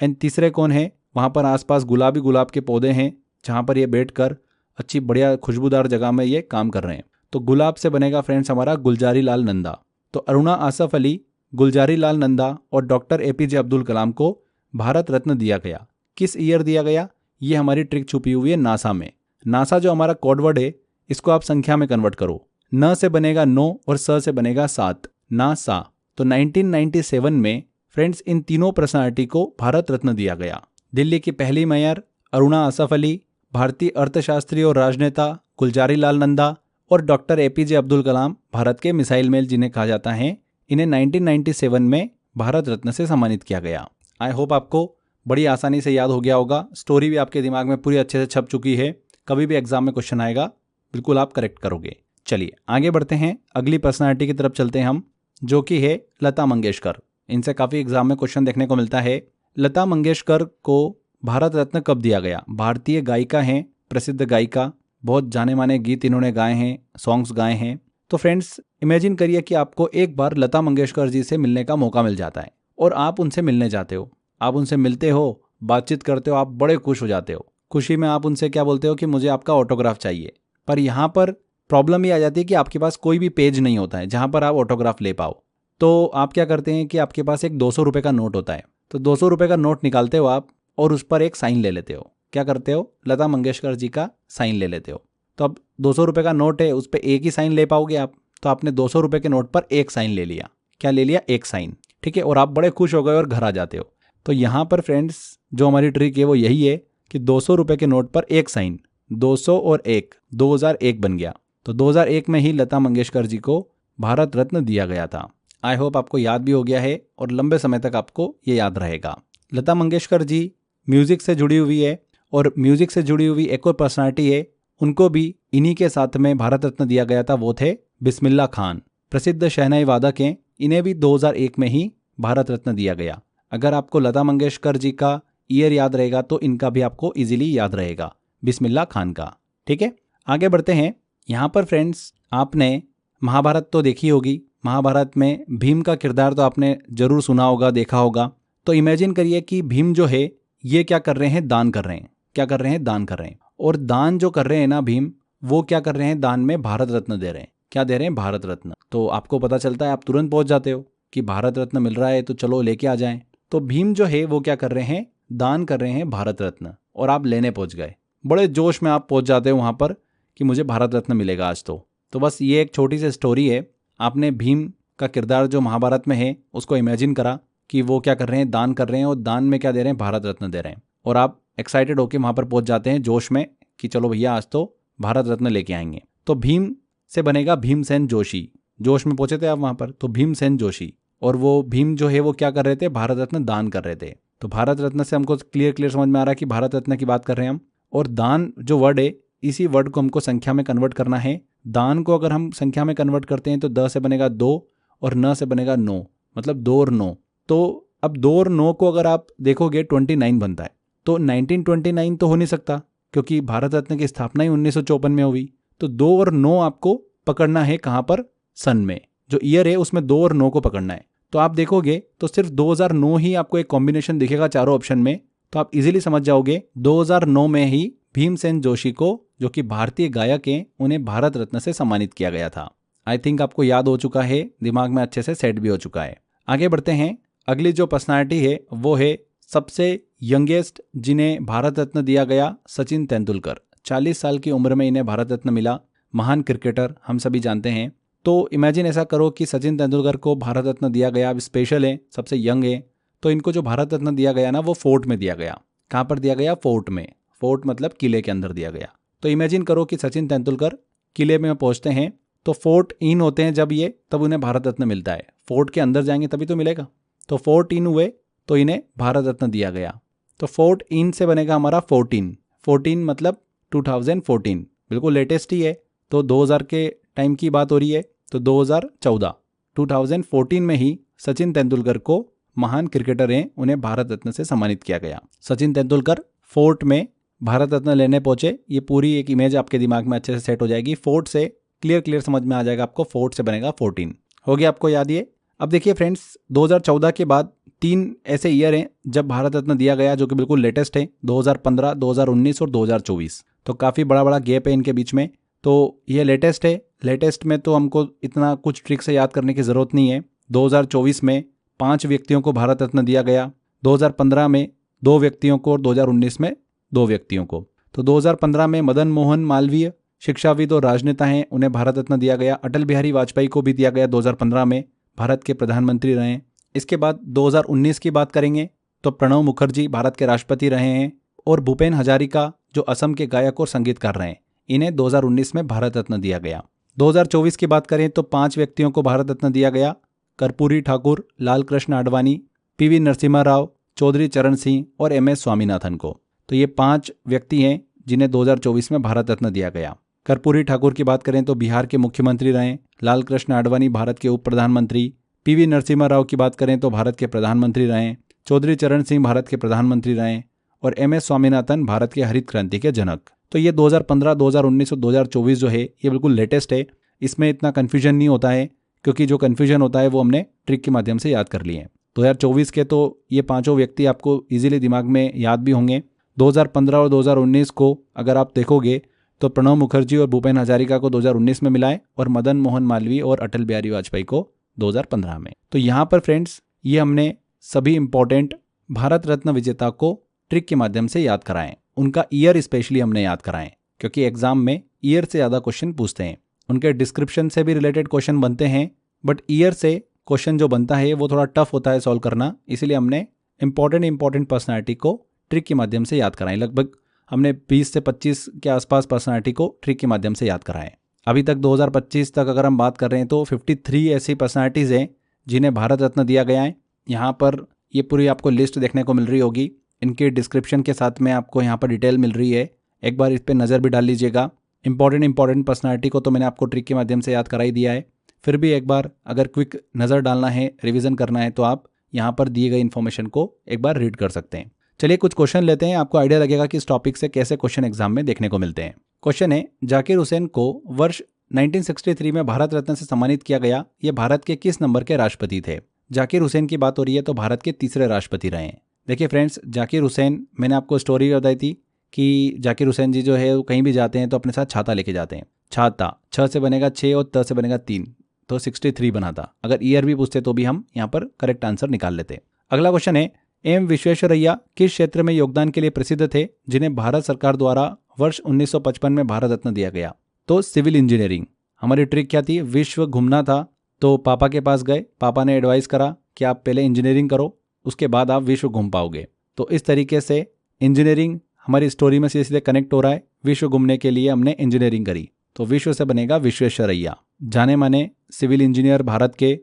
एंड तीसरे कौन है, वहाँ पर आसपास गुलाब के पौधे हैं जहाँ पर ये बैठकर अच्छी बढ़िया खुशबूदार जगह में ये काम कर रहे हैं। तो गुलाब से बनेगा फ्रेंड्स हमारा गुलजारी लाल नंदा। तो अरुणा आसफ अली, गुलजारी लाल नंदा और डॉक्टर APJ अब्दुल कलाम को भारत रत्न दिया गया। किस ईयर दिया गया, ये हमारी ट्रिक छुपी हुई है नासा में। नासा जो हमारा कोडवर्ड है, इसको आप संख्या में कन्वर्ट करो। न से बनेगा 9 और स से बनेगा 7, नासा। तो 1997 में फ्रेंड्स इन तीनों पर्सनालिटी को भारत रत्न दिया गया। दिल्ली की पहली मेयर अरुणा आसफ अली, भारतीय अर्थशास्त्री और राजनेता गुलजारी लाल नंदा और डॉक्टर APJ अब्दुल कलाम, भारत के मिसाइल मैन जिन्हें कहा जाता है, इन्हें 1997 में भारत रत्न से सम्मानित किया गया। आई होप आपको बड़ी आसानी से याद हो गया होगा। स्टोरी भी आपके दिमाग में पूरी अच्छे से छप चुकी है। कभी भी एग्जाम में क्वेश्चन आएगा बिल्कुल आप करेक्ट करोगे। चलिए आगे बढ़ते हैं, अगली पर्सनालिटी की तरफ चलते हैं हम, जो कि है लता मंगेशकर। इनसे काफ़ी एग्जाम में क्वेश्चन देखने को मिलता है। लता मंगेशकर को भारत रत्न कब दिया गया? भारतीय गायिका हैं, प्रसिद्ध गायिका, बहुत जाने माने गीत इन्होंने गाए हैं, सॉन्ग्स गाए हैं। तो फ्रेंड्स इमेजिन करिए कि आपको एक बार लता मंगेशकर जी से मिलने का मौका मिल जाता है और आप उनसे मिलने जाते हो। आप उनसे मिलते हो, बातचीत करते हो, आप बड़े खुश हो जाते हो। खुशी में आप उनसे क्या बोलते हो कि मुझे आपका ऑटोग्राफ चाहिए। पर यहाँ पर प्रॉब्लम ये आ जाती है कि आपके पास कोई भी पेज नहीं होता है जहाँ पर आप ऑटोग्राफ ले पाओ। तो आप क्या करते हैं कि आपके पास एक 200 रुपये का नोट होता है। तो 200 रुपये का नोट निकालते हो आप और उस पर एक साइन ले लेते हो। क्या करते हो? लता मंगेशकर जी का साइन ले लेते हो। तो अब 200 रुपये का नोट है, उस पर एक ही साइन ले पाओगे आप। तो आपने 200 रुपये के नोट पर एक साइन ले लिया। क्या ले लिया? एक साइन। ठीक है, और आप बड़े खुश हो गए और घर आ जाते हो। तो यहाँ पर फ्रेंड्स जो हमारी ट्रिक है वो यही है कि 200 रुपये के नोट पर एक साइन, 200 और 1, 2001 बन गया। तो 2001 में ही लता मंगेशकर जी को भारत रत्न दिया गया था। आई होप आपको याद भी हो गया है और लंबे समय तक आपको ये याद रहेगा। लता मंगेशकर जी म्यूज़िक से जुड़ी हुई है और म्यूज़िक से जुड़ी हुई एक और पर्सनालिटी है, उनको भी इन्हीं के साथ में भारत रत्न दिया गया था, वो थे बिस्मिल्लाह खान। प्रसिद्ध शहनाई वादक हैं, इन्हें भी 2001 में ही भारत रत्न दिया गया। अगर आपको लता मंगेशकर जी का ईयर याद रहेगा तो इनका भी आपको इजीली याद रहेगा, बिस्मिल्लाह खान का। ठीक है, आगे बढ़ते हैं। यहाँ पर फ्रेंड्स आपने महाभारत तो देखी होगी। महाभारत में भीम का किरदार तो आपने जरूर सुना होगा, देखा होगा। तो इमेजिन करिए कि भीम जो है ये क्या कर रहे हैं, दान कर रहे हैं। क्या कर रहे हैं, दान कर रहे हैं। और दान जो कर रहे हैं ना भीम, वो क्या कर रहे हैं, दान में भारत रत्न दे रहे हैं। क्या दे रहे हैं, भारत रत्न। तो आपको पता चलता है, आप तुरंत पहुंच जाते हो कि भारत रत्न मिल रहा है तो चलो लेके आ जाएं। तो भीम जो है वो क्या कर रहे हैं, दान कर रहे हैं भारत रत्न, और आप लेने पहुंच गए। बड़े जोश में आप पहुंच जाते हो वहां पर कि मुझे भारत रत्न मिलेगा आज तो बस ये एक छोटी सी स्टोरी है। आपने भीम का किरदार जो महाभारत में है उसको इमेजिन करा कि वो क्या कर रहे हैं, दान कर रहे हैं, और दान में क्या दे रहे हैं, भारत रत्न दे रहे हैं। और आप एक्साइटेड होकर वहां पर पहुंच जाते हैं जोश में कि चलो भैया आज तो भारत रत्न लेके आएंगे। तो भीम से बनेगा भीमसेन जोशी। जोश में पहुंचे थे आप वहां पर, तो भीमसेन जोशी। और वो भीम जो है वो क्या कर रहे थे, भारत रत्न दान कर रहे थे। तो भारत रत्न से हमको क्लियर समझ में आ रहा है कि भारत रत्न की बात कर रहे हैं हम। और दान जो वर्ड है, इसी वर्ड को हमको संख्या में कन्वर्ट करना है। दान को अगर हम संख्या में कन्वर्ट करते हैं तो द से बनेगा 2 और न से बनेगा 9, मतलब 2 और 9। तो अब 2 और 9 को अगर आप देखोगे 29 बनता है। तो 1929 तो हो नहीं सकता क्योंकि भारत रत्न की स्थापना ही 1954 में हुई। तो 2 और 9 आपको पकड़ना है कहाँ पर, सन में। जो ईयर है उसमें 2 और 9 को पकड़ना है। तो आप देखोगे तो सिर्फ 2009 ही आपको एक कॉम्बिनेशन दिखेगा चारों ऑप्शन में। तो आप इजीली समझ जाओगे 2009 में ही भीमसेन जोशी को, जो कि भारतीय गायक हैं, उन्हें भारत रत्न से सम्मानित किया गया था। आई थिंक आपको याद हो चुका है, दिमाग में अच्छे से सेट भी हो चुका है। आगे बढ़ते हैं। अगली जो पर्सनालिटी है वो है सबसे यंगेस्ट जिन्हें भारत रत्न दिया गया, सचिन तेंदुलकर। 40 साल की उम्र में इन्हें भारत रत्न मिला। महान क्रिकेटर हम सभी जानते हैं। तो इमेजिन ऐसा करो कि सचिन तेंदुलकर को भारत रत्न दिया गया, स्पेशल है, सबसे यंग है। तो इनको जो भारत रत्न दिया गया ना वो फोर्ट में दिया गया। कहाँ पर दिया गया, फोर्ट में। फोर्ट मतलब किले के अंदर दिया गया। तो इमेजिन करो कि सचिन तेंदुलकर किले में पहुंचते हैं, तो फोर्ट इन होते हैं जब ये, तब उन्हें भारत रत्न मिलता है। फोर्ट के अंदर जाएंगे तभी तो मिलेगा। तो फोर्ट इन हुए तो इन्हें भारत रत्न दिया गया। तो फोर्ट इन से बनेगा हमारा 14 मतलब 2014, बिल्कुल लेटेस्ट ही है। तो 2000 के टाइम की बात हो रही है। तो 2014 में ही सचिन तेंदुलकर को, महान क्रिकेटर हैं, उन्हें भारत रत्न से सम्मानित किया गया। सचिन तेंदुलकर फोर्ट में भारत रत्न लेने पहुंचे। ये पूरी एक इमेज आपके दिमाग में अच्छे से सेट हो जाएगी। फोर्ट से क्लियर समझ में आ जाएगा आपको। फोर्ट से बनेगा 14। हो गया आपको याद ये। अब देखिए फ्रेंड्स, 2014 के बाद 3 ऐसे ईयर हैं जब भारत रत्न दिया गया जो कि बिल्कुल लेटेस्ट है, 2015, 2019 और 2024। तो काफ़ी बड़ा गैप है इनके बीच में। तो ये लेटेस्ट है। लेटेस्ट में तो हमको इतना कुछ ट्रिक से याद करने की ज़रूरत नहीं है। 2024 में 5 व्यक्तियों को भारत रत्न दिया गया, 2015 में 2 व्यक्तियों को और 2019 में 2 व्यक्तियों को। तो 2015 में मदन मोहन मालवीय, शिक्षाविद और राजनेता हैं, उन्हें भारत रत्न दिया गया। अटल बिहारी वाजपेयी को भी दिया गया 2015 में, भारत के प्रधानमंत्री रहे। इसके बाद 2019 की बात करेंगे तो प्रणब मुखर्जी भारत के राष्ट्रपति रहे हैं। और भूपेन हजारिका जो असम के गायक और संगीतकार रहे, इन्हें 2019 में भारत रत्न दिया गया। 2024 की बात करें तो 5 व्यक्तियों को भारत रत्न दिया गया, कर्पूरी ठाकुर, लाल कृष्ण आडवाणी, पीवी नरसिम्हा राव, चौधरी चरण सिंह और MS स्वामीनाथन को। तो ये 5 व्यक्ति हैं जिन्हें 2024 में भारत रत्न दिया गया। कर्पूरी ठाकुर की बात करें तो बिहार के मुख्यमंत्री रहे, लाल कृष्ण आडवाणी भारत के उप प्रधानमंत्री, पीवी नरसिम्हा राव की बात करें तो भारत के प्रधानमंत्री रहे, चौधरी चरण सिंह भारत के प्रधानमंत्री रहे और MS स्वामीनाथन भारत के हरित क्रांति के जनक। तो ये 2015, 2019 और 2024 जो है ये बिल्कुल लेटेस्ट है। इसमें इतना कन्फ्यूजन नहीं होता है क्योंकि जो कन्फ्यूजन होता है वो हमने ट्रिक के माध्यम से याद कर लिए हैं। 2024 के तो ये 5 व्यक्ति आपको इजीली दिमाग में याद भी होंगे। 2015 और 2019 को अगर आप देखोगे तो प्रणब मुखर्जी और भूपेन हजारिका को 2019 में मिलाए और मदन मोहन मालवीय और अटल बिहारी वाजपेयी को 2015 में। तो यहाँ पर फ्रेंड्स ये हमने सभी इंपॉर्टेंट भारत रत्न विजेता को ट्रिक के माध्यम से याद कराएं। उनका ईयर स्पेशली हमने याद कराएं क्योंकि एग्जाम में ईयर से ज़्यादा क्वेश्चन पूछते हैं। उनके डिस्क्रिप्शन से भी रिलेटेड क्वेश्चन बनते हैं, बट ईयर से क्वेश्चन जो बनता है वो थोड़ा टफ होता है सॉल्व करना। इसीलिए हमने इंपॉर्टेंट पर्सनालिटी को ट्रिक के माध्यम से याद कराएं। लगभग हमने 20 से 25 के आसपास पर्सनालिटी को ट्रिक के माध्यम से याद कराएं। अभी तक 2025 तक अगर हम बात कर रहे हैं तो 53 ऐसी पर्सनालिटीज़ हैं जिन्हें भारत रत्न दिया गया है। यहाँ पर ये पूरी आपको लिस्ट देखने को मिल रही होगी। इनके डिस्क्रिप्शन के साथ में आपको यहाँ पर डिटेल मिल रही है। एक बार इस पर नज़र भी डाल लीजिएगा। इंपॉर्टेंट पर्सनालिटी को तो मैंने आपको ट्रिक के माध्यम से याद करा ही दिया है। फिर भी एक बार अगर क्विक नज़र डालना है, रिवीजन करना है, तो आप यहाँ पर दिए गए इन्फॉर्मेशन को एक बार रीड कर सकते हैं। चलिए कुछ क्वेश्चन लेते हैं, आपको आइडिया लगेगा कि इस टॉपिक से कैसे क्वेश्चन एग्जाम में देखने को मिलते हैं। क्वेश्चन है, जाकिर हुसैन को वर्ष 1963 में भारत रत्न से सम्मानित किया गया, ये भारत के किस नंबर के राष्ट्रपति थे? जाकिर हुसैन की बात हो रही है तो भारत के तीसरे राष्ट्रपति रहे हैं। देखिए फ्रेंड्स, जाकिर हुसैन, मैंने आपको स्टोरी बताई थी कि जाकिर हुसैन जी जो है वो कहीं भी जाते हैं तो अपने साथ छाता लेके जाते हैं। छाता, 6 से बनेगा 6 और त से बनेगा 3, तो 63 बना था। अगर ईयर भी पूछते तो भी हम यहाँ पर करेक्ट आंसर निकाल लेते। अगला क्वेश्चन है, एम विश्वेश्वरैया किस क्षेत्र में योगदान के लिए प्रसिद्ध थे जिन्हें भारत सरकार द्वारा वर्ष 1955 में भारत रत्न दिया गया? तो सिविल इंजीनियरिंग। हमारी ट्रिक क्या थी? विश्व घूमना था, तो पापा के पास गए, पापा ने एडवाइस करा कि आप पहले इंजीनियरिंग करो, उसके बाद आप विश्व घूम पाओगे। तो इस तरीके से इंजीनियरिंग हमारी स्टोरी में सीधे सीधे कनेक्ट हो रहा है। विश्व घूमने के लिए हमने इंजीनियरिंग करी, तो विश्व से बनेगा विश्वेश्वरैया। जाने माने सिविल इंजीनियर भारत के।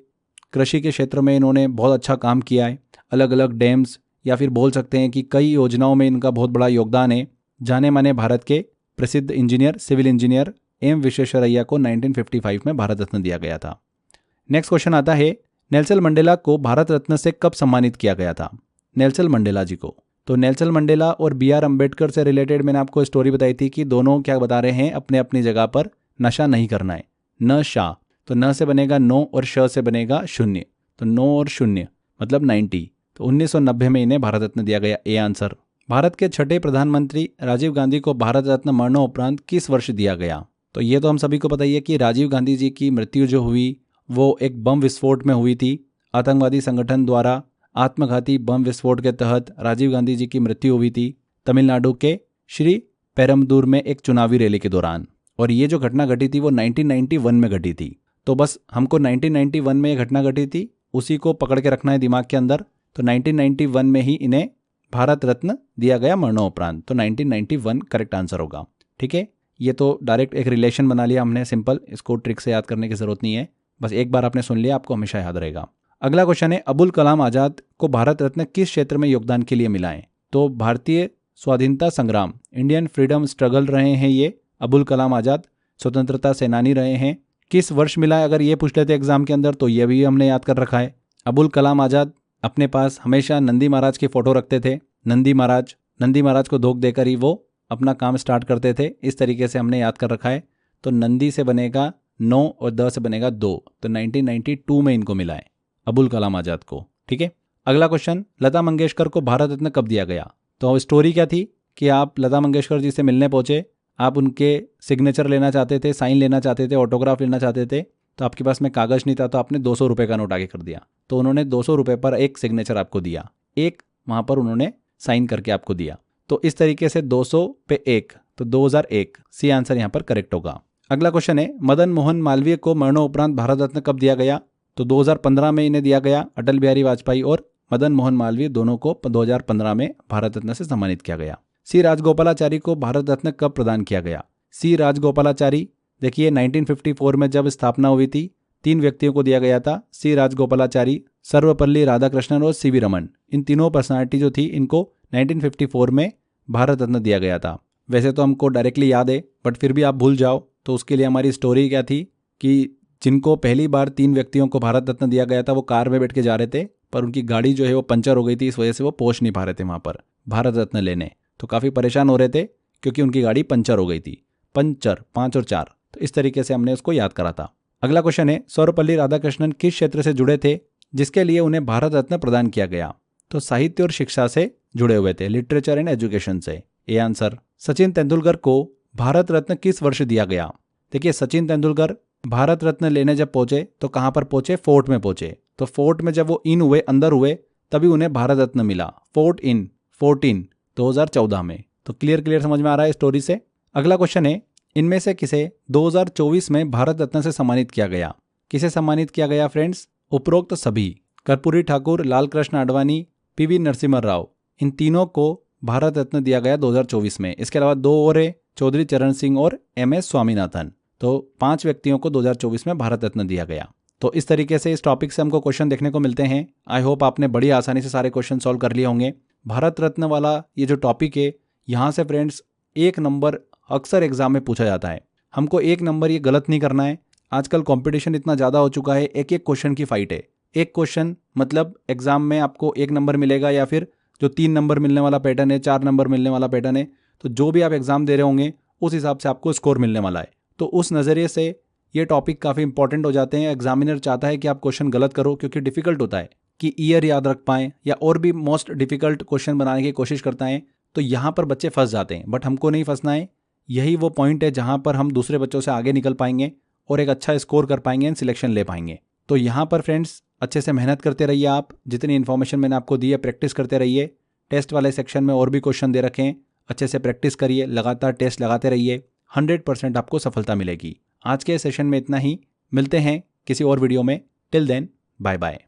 कृषि के क्षेत्र में इन्होंने बहुत अच्छा काम किया है, अलग अलग डैम्स या फिर बोल सकते हैं कि कई योजनाओं में इनका बहुत बड़ा योगदान है। जाने माने भारत के प्रसिद्ध engineer, civil engineer M Visvesvaraya को 1955 में भारत रत्न दिया गया था। नेक्स्ट क्वेश्चन आता है, नेल्सन मंडेला को भारत रत्न से कब सम्मानित किया गया था? नेल्सन मंडेला जी को। तो नेल्सन मंडेला और बी आर अम्बेडकर से रिलेटेड मैंने आपको स्टोरी बताई थी कि दोनों क्या बता रहे हैं, अपने अपनी जगह पर नशा नहीं करना है। न शा, तो न से बनेगा 9 और श से बनेगा 0, तो 9 और 0 मतलब 90। तो 1990 में इन्हें भारत रत्न दिया गया। A answer. भारत के छठे प्रधानमंत्री राजीव गांधी को भारत रत्न मरणोपरांत किस वर्ष दिया गया? तो ये तो हम सभी को पता ही है कि राजीव गांधी जी की मृत्यु जो हुई वो एक बम विस्फोट में हुई थी। आतंकवादी संगठन द्वारा आत्मघाती बम विस्फोट के तहत राजीव गांधी जी की मृत्यु हुई थी तमिलनाडु के श्री पेरम्बदूर में एक चुनावी रैली के दौरान। और ये जो घटना घटी थी वो 1991 में घटी थी। तो बस हमको 1991 में ये घटना घटी थी, उसी को पकड़ के रखना है दिमाग के अंदर। तो 1991 में ही इन्हें भारत रत्न दिया गया मरणोपरांत। तो 1991 करेक्ट आंसर होगा। ठीक है, ये तो डायरेक्ट एक रिलेशन बना लिया हमने, सिंपल, इसको ट्रिक से याद करने की जरूरत नहीं है, बस एक बार आपने सुन लिया आपको हमेशा याद रहेगा। अगला क्वेश्चन है, अबुल कलाम आजाद को भारत रत्न किस क्षेत्र में योगदान के लिए मिला है? तो भारतीय स्वाधीनता संग्राम, इंडियन फ्रीडम स्ट्रगल रहे हैं ये। अबुल कलाम आजाद स्वतंत्रता सेनानी रहे हैं। किस वर्ष मिला है अगर ये पूछ लेते एग्जाम के अंदर तो ये भी हमने याद कर रखा है। अबुल कलाम आजाद अपने पास हमेशा नंदी महाराज की फोटो रखते थे। नंदी महाराज को धोख देकर ही वो अपना काम स्टार्ट करते थे। इस तरीके से हमने याद कर रखा है। तो नंदी से बनेगा 9 और द से बनेगा 2, तो 1992 में इनको मिला है अबुल कलाम आजाद को। ठीक है, अगला क्वेश्चन, लता मंगेशकर को भारत रत्न कब दिया गया? तो स्टोरी क्या थी कि आप लता मंगेशकर जी से मिलने पहुंचे, आप उनके सिग्नेचर लेना चाहते थे, साइन लेना चाहते थे, ऑटोग्राफ लेना चाहते थे, तो आपके पास में कागज नहीं था, तो आपने 200 रुपये का नोट आगे कर दिया। तो उन्होंने 200 रुपये पर एक सिग्नेचर आपको दिया, एक वहाँ पर उन्होंने साइन करके आपको दिया। तो इस तरीके से 200 पे 1, तो 2001 सी आंसर यहाँ पर करेक्ट होगा। अगला क्वेश्चन है, मदन मोहन मालवीय को मरणोपरांत भारत रत्न कब दिया गया? तो 2015 में इन्हें दिया गया। अटल बिहारी वाजपेयी और मदन मोहन मालवीय दोनों को 2015 में भारत रत्न से सम्मानित किया गया। सी राजगोपालाचारी को भारत रत्न कब प्रदान किया गया? सी राजगोपालाचारी, देखिए 1954 में जब स्थापना हुई थी 3 व्यक्तियों को दिया गया था, सी राजगोपालाचारी, सर्वपल्ली राधाकृष्णन और सीवी रमन। इन तीनों पर्सनालिटी जो थी इनको 1954 में भारत रत्न दिया गया था। वैसे तो हमको डायरेक्टली याद है, बट फिर भी आप भूल जाओ तो उसके लिए हमारी स्टोरी क्या थी कि जिनको पहली बार 3 व्यक्तियों को भारत रत्न दिया गया था वो कार में बैठ के जा रहे थे, पर उनकी गाड़ी जो है वो पंचर हो गई थी, इस वजह से वो पहुंच नहीं पा रहे थे वहाँ पर भारत रत्न लेने। तो काफ़ी परेशान हो रहे थे क्योंकि उनकी गाड़ी पंचर हो गई थी। पंचर 5 और 4, तो इस तरीके से हमने उसको याद करा था। अगला क्वेश्चन है, सर्वपल्ली राधाकृष्णन किस क्षेत्र से जुड़े थे जिसके लिए उन्हें भारत रत्न प्रदान किया गया? तो साहित्य और शिक्षा से जुड़े हुए थे, लिटरेचर एंड एजुकेशन से। A answer. सचिन तेंदुलकर को भारत रत्न किस वर्ष दिया गया? देखिए सचिन तेंदुलकर भारत रत्न लेने जब पहुंचे तो कहाँ पर पहुंचे? फोर्ट में पहुंचे। तो फोर्ट में जब वो इन हुए, अंदर हुए, तभी उन्हें भारत रत्न मिला। फोर्ट इन 14 2014 में। तो क्लियर समझ में आ रहा है स्टोरी से। अगला क्वेश्चन है, इनमें से किसे 2024 में भारत रत्न से सम्मानित किया गया? किसे सम्मानित किया गया फ्रेंड्स? उपरोक्त सभी, कर्पूरी ठाकुर, लाल कृष्ण आडवाणी, पीवी नरसिम्हा राव, इन तीनों को भारत रत्न दिया गया 2024 में। इसके अलावा 2 और है, चौधरी चरण सिंह और MS स्वामीनाथन। तो 5 व्यक्तियों को 2024 में भारत रत्न दिया गया। तो इस तरीके से इस टॉपिक से हमको क्वेश्चन देखने को मिलते हैं। आई होप आपने बड़ी आसानी से सारे क्वेश्चन सॉल्व कर लिए होंगे। भारत रत्न वाला ये जो टॉपिक है, यहाँ से फ्रेंड्स 1 नंबर अक्सर एग्जाम में पूछा जाता है। हमको 1 नंबर ये गलत नहीं करना है। आजकल कंपटीशन इतना ज़्यादा हो चुका है, एक एक क्वेश्चन की फाइट है। एक क्वेश्चन मतलब एग्जाम में आपको 1 नंबर मिलेगा या फिर जो 3 नंबर मिलने वाला पैटर्न है, 4 नंबर मिलने वाला पैटर्न है। तो जो भी आप एग्जाम दे रहे होंगे उस हिसाब से आपको स्कोर मिलने वाला है। तो उस नज़रिए से ये टॉपिक काफ़ी इंपॉर्टेंट हो जाते हैं। एग्जामिनर चाहता है कि आप क्वेश्चन गलत करो, क्योंकि डिफिकल्ट होता है कि ईयर याद रख पाएँ या और भी मोस्ट डिफिकल्ट क्वेश्चन बनाने की कोशिश करता है। तो यहाँ पर बच्चे फंस जाते हैं, बट हमको नहीं फंसना है। यही वो पॉइंट है जहाँ पर हम दूसरे बच्चों से आगे निकल पाएंगे और एक अच्छा स्कोर कर पाएंगे एंड सिलेक्शन ले पाएंगे। तो यहाँ पर फ्रेंड्स अच्छे से मेहनत करते रहिए। आप जितनी इन्फॉर्मेशन मैंने आपको दी है प्रैक्टिस करते रहिए। टेस्ट वाले सेक्शन में और भी क्वेश्चन दे रखे हैं, अच्छे से प्रैक्टिस करिए, लगातार टेस्ट लगाते रहिए, 100% आपको सफलता मिलेगी। आज के सेशन में इतना ही, मिलते हैं किसी और वीडियो में। Till then bye bye.